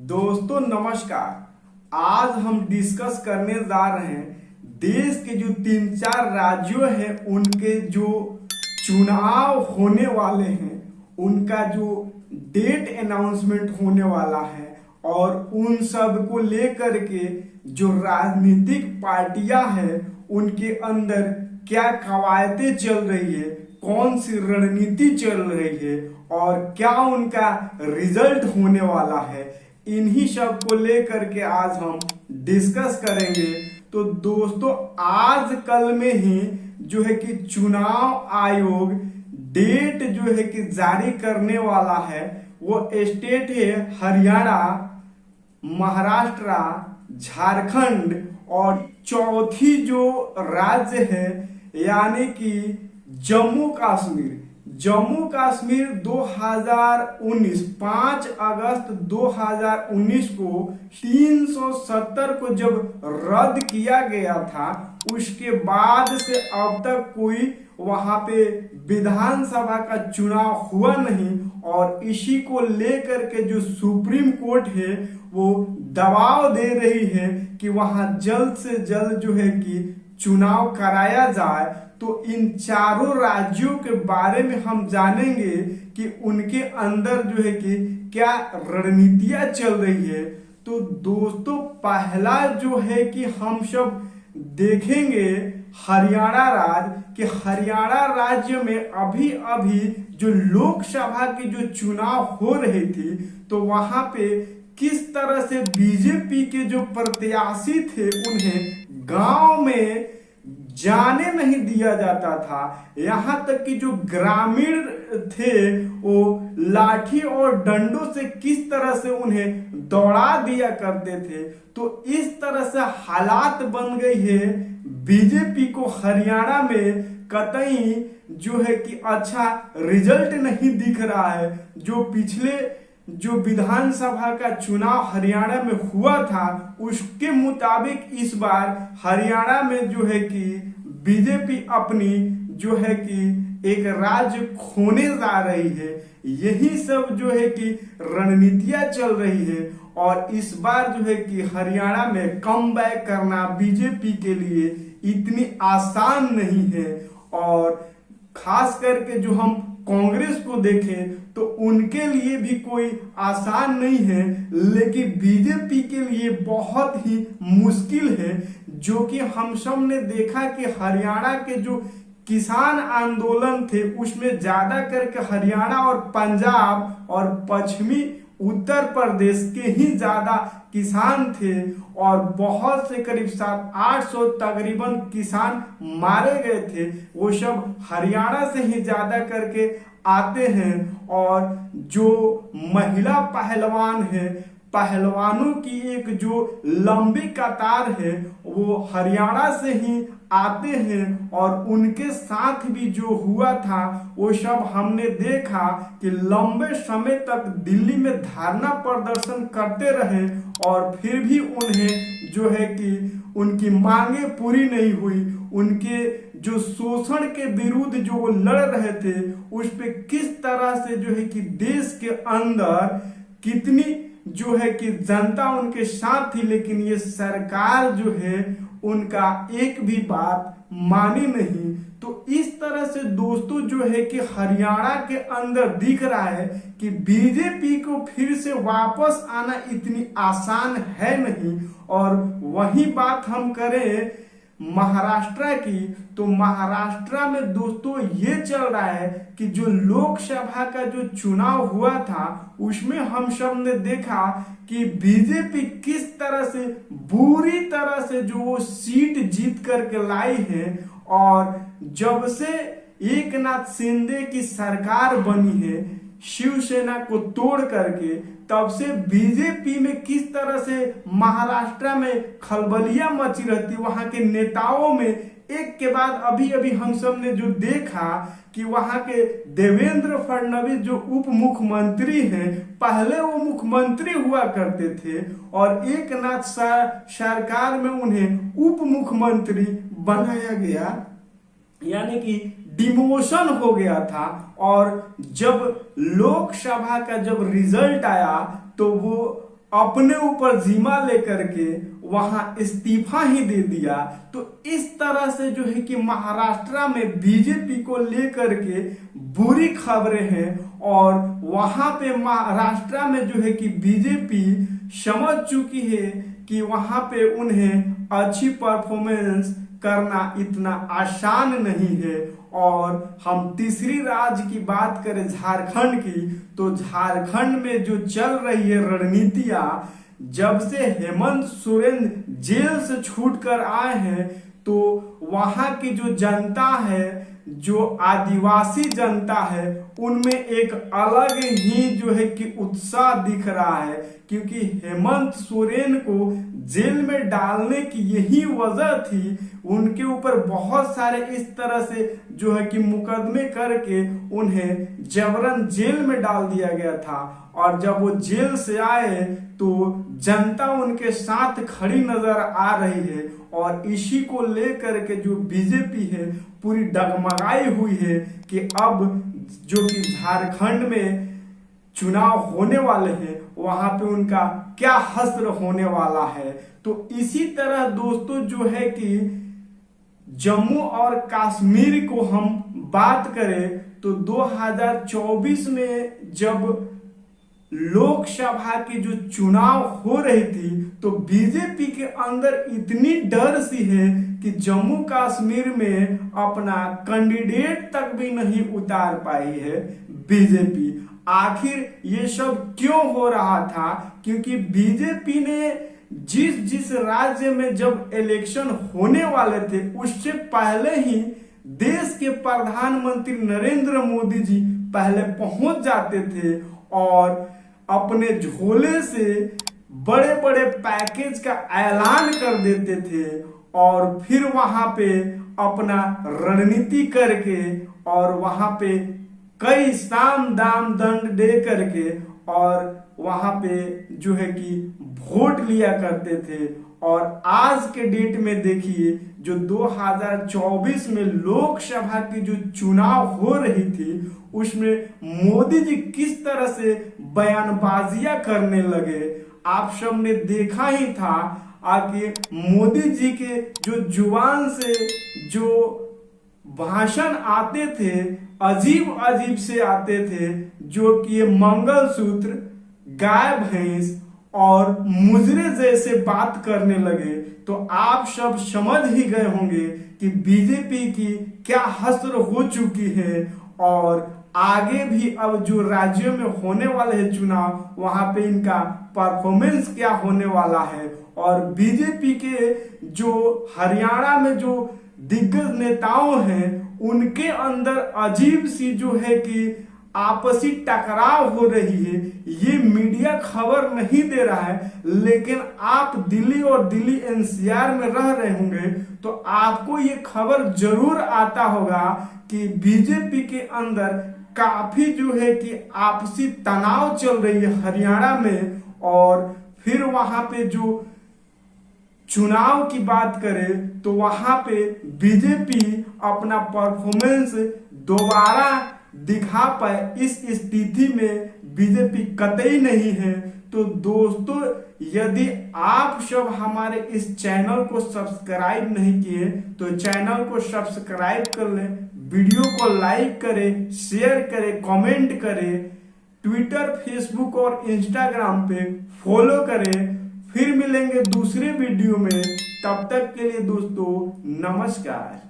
दोस्तों नमस्कार। आज हम डिस्कस करने जा रहे हैं देश के जो 3-4 राज्यों हैं उनके जो चुनाव होने वाले हैं, उनका जो डेट अनाउंसमेंट होने वाला है और उन सब को लेकर के जो राजनीतिक पार्टियां हैं उनके अंदर क्या कवायदें चल रही है, कौन सी रणनीति चल रही है और क्या उनका रिजल्ट होने वाला है, इन्हीं सब को लेकर के आज हम डिस्कस करेंगे। तो दोस्तों आज कल में ही जो है कि चुनाव आयोग डेट जो है कि जारी करने वाला है। वो स्टेट है हरियाणा, महाराष्ट्र, झारखंड और चौथी जो राज्य है यानी कि जम्मू कश्मीर। जम्मू कश्मीर 2019 5 अगस्त 2019 को 370 को जब रद्द किया गया था, उसके बाद से अब तक कोई वहां पे विधानसभा का चुनाव हुआ नहीं और इसी को लेकर के जो सुप्रीम कोर्ट है वो दबाव दे रही है कि वहां जल्द से जल्द जो है कि चुनाव कराया जाए। तो इन चारों राज्यों के बारे में हम जानेंगे कि उनके अंदर जो है कि क्या रणनीतियां चल रही है। तो दोस्तों पहला जो है कि हम सब देखेंगे हरियाणा राज्य, कि हरियाणा राज्य में अभी अभी जो लोकसभा की जो चुनाव हो रही थी तो वहां पे किस तरह से बीजेपी के जो प्रत्याशी थे उन्हें गांव में जाने नहीं दिया जाता था। यहां तक कि जो ग्रामीण थे वो लाठी और डंडों से किस तरह से उन्हें दौड़ा दिया करते थे। तो इस तरह से हालात बन गई है बीजेपी को हरियाणा में कतई जो है कि अच्छा रिजल्ट नहीं दिख रहा है। जो पिछले जो विधानसभा का चुनाव हरियाणा में हुआ था उसके मुताबिक इस बार हरियाणा में जो है कि बीजेपी अपनी जो है कि एक राज्य खोने जा रही है। यही सब जो है कि रणनीतियां चल रही है और इस बार जो है कि हरियाणा में कम बैक करना बीजेपी के लिए इतनी आसान नहीं है। और खास करके जो हम कांग्रेस को देखें तो उनके लिए भी कोई आसान नहीं है, लेकिन बीजेपी के लिए बहुत ही मुश्किल है। जो कि हम सब ने देखा कि हरियाणा के जो किसान आंदोलन थे उसमें ज्यादा करके हरियाणा और पंजाब और पश्चिमी उत्तर प्रदेश के ही ज्यादा किसान थे और बहुत से करीब 700-800 तकरीबन किसान मारे गए थे। वो सब हरियाणा से ही ज्यादा करके आते हैं और जो महिला पहलवान है, पहलवानों की एक जो लंबी कतार है वो हरियाणा से ही आते हैं और उनके साथ भी जो हुआ था वो सब हमने देखा कि लंबे समय तक दिल्ली में धरना प्रदर्शन करते रहे और फिर भी उन्हें जो है कि उनकी मांगे पूरी नहीं हुई। उनके जो शोषण के विरुद्ध जो वो लड़ रहे थे उस पे किस तरह से जो है कि देश के अंदर कितनी जो है कि जनता उनके साथ थी, लेकिन ये सरकार जो है उनका एक भी बात मानी नहीं। तो इस तरह से दोस्तों जो है कि हरियाणा के अंदर दिख रहा है कि बीजेपी को फिर से वापस आना इतनी आसान है नहीं। और वही बात हम करें महाराष्ट्र की, तो महाराष्ट्र में दोस्तों ये चल रहा है कि जो लोकसभा का जो चुनाव हुआ था उसमें हम सब ने देखा कि बीजेपी किस तरह से बुरी तरह से जो वो सीट जीत करके लाई है। और जब से एकनाथ शिंदे की सरकार बनी है शिवसेना को तोड़ करके, तब से बीजेपी में किस तरह से महाराष्ट्र में खलबलियां मची रहती। वहां के नेताओं में एक के बाद अभी अभी हम सब ने जो देखा कि वहां के देवेंद्र फडणवीस जो उप मुख्यमंत्री हैं, पहले वो मुख्यमंत्री हुआ करते थे और एकनाथ सरकार में उन्हें उप मुख्यमंत्री बनाया गया, यानी कि डिमोशन हो गया था। और जब लोकसभा का जब रिजल्ट आया तो वो अपने ऊपर जिम्मा लेकर के वहां इस्तीफा ही दे दिया। तो इस तरह से जो है कि महाराष्ट्र में बीजेपी को लेकर के बुरी खबरें हैं और वहां पे महाराष्ट्र में जो है कि बीजेपी समझ चुकी है कि वहां पे उन्हें अच्छी परफॉर्मेंस करना इतना आसान नहीं है। और हम तीसरी राज्य की बात करें झारखंड की, तो झारखंड में जो चल रही है रणनीतियां, जब से हेमंत सोरेन जेल से छूट कर आए हैं तो वहां की जो जनता है, जो आदिवासी जनता है, उनमें एक अलग ही जो है कि उत्साह दिख रहा है। क्योंकि हेमंत सोरेन को जेल में डालने की यही वजह थी, उनके ऊपर बहुत सारे इस तरह से जो है कि मुकदमे करके उन्हें जबरन जेल में डाल दिया गया था। और जब वो जेल से आए तो जनता उनके साथ खड़ी नजर आ रही है और इसी को लेकर के जो बीजेपी है पूरी डगमगाई हुई है कि अब जो कि झारखंड में चुनाव होने वाले हैं वहां पे उनका क्या हश्र होने वाला है। तो इसी तरह दोस्तों जो है कि जम्मू और कश्मीर को हम बात करें तो 2024 में जब लोकसभा की जो चुनाव हो रही थी तो बीजेपी के अंदर इतनी डर सी है कि जम्मू कश्मीर में अपना कैंडिडेट तक भी नहीं उतार पाई है बीजेपी। आखिर ये सब क्यों हो रहा था? क्योंकि बीजेपी ने जिस राज्य में जब इलेक्शन होने वाले थे उससे पहले ही देश के प्रधानमंत्री नरेंद्र मोदी जी पहले पहुंच जाते थे और अपने झोले से बड़े बड़े पैकेज का ऐलान कर देते थे और फिर वहां पे अपना रणनीति करके और वहां पे कई साम दाम दंड दे करके और वहां पे जो है कि वोट लिया करते थे। और आज के डेट में देखिए जो 2024 में लोकसभा की जो चुनाव हो रही थी उसमें मोदी जी किस तरह से बयानबाजियां करने लगे। आप सब ने देखा ही था कि मोदी जी के जो जुबान से जो भाषण आते थे अजीब अजीब से आते थे, जो कि मंगलसूत्र, गाय भैंस और मुजरे जैसे बात करने लगे। तो आप सब समझ ही गए होंगे कि बीजेपी की क्या हश्र हो चुकी है और आगे भी अब जो राज्यों में होने वाले हैं चुनाव वहां पे इनका परफॉर्मेंस क्या होने वाला है। और बीजेपी के जो हरियाणा में जो दिग्गज नेताओं हैं उनके अंदर अजीब सी जो है कि आपसी टकराव हो रही है। ये मीडिया खबर नहीं दे रहा है, लेकिन आप दिल्ली और दिल्ली एनसीआर में रह रहे होंगे तो आपको ये खबर जरूर आता होगा कि बीजेपी के अंदर काफी जो है कि आपसी तनाव चल रही है हरियाणा में। और फिर वहां पे जो चुनाव की बात करें तो वहां पे बीजेपी अपना परफॉर्मेंस दोबारा दिखा पाए इस स्थिति में बीजेपी कतई नहीं है। तो दोस्तों यदि आप सब हमारे इस चैनल को सब्सक्राइब नहीं किए तो चैनल को सब्सक्राइब कर लें, वीडियो को लाइक करें, शेयर करें, कमेंट करें, ट्विटर, फेसबुक और इंस्टाग्राम पे फॉलो करें। फिर मिलेंगे दूसरे वीडियो में, तब तक के लिए दोस्तों नमस्कार।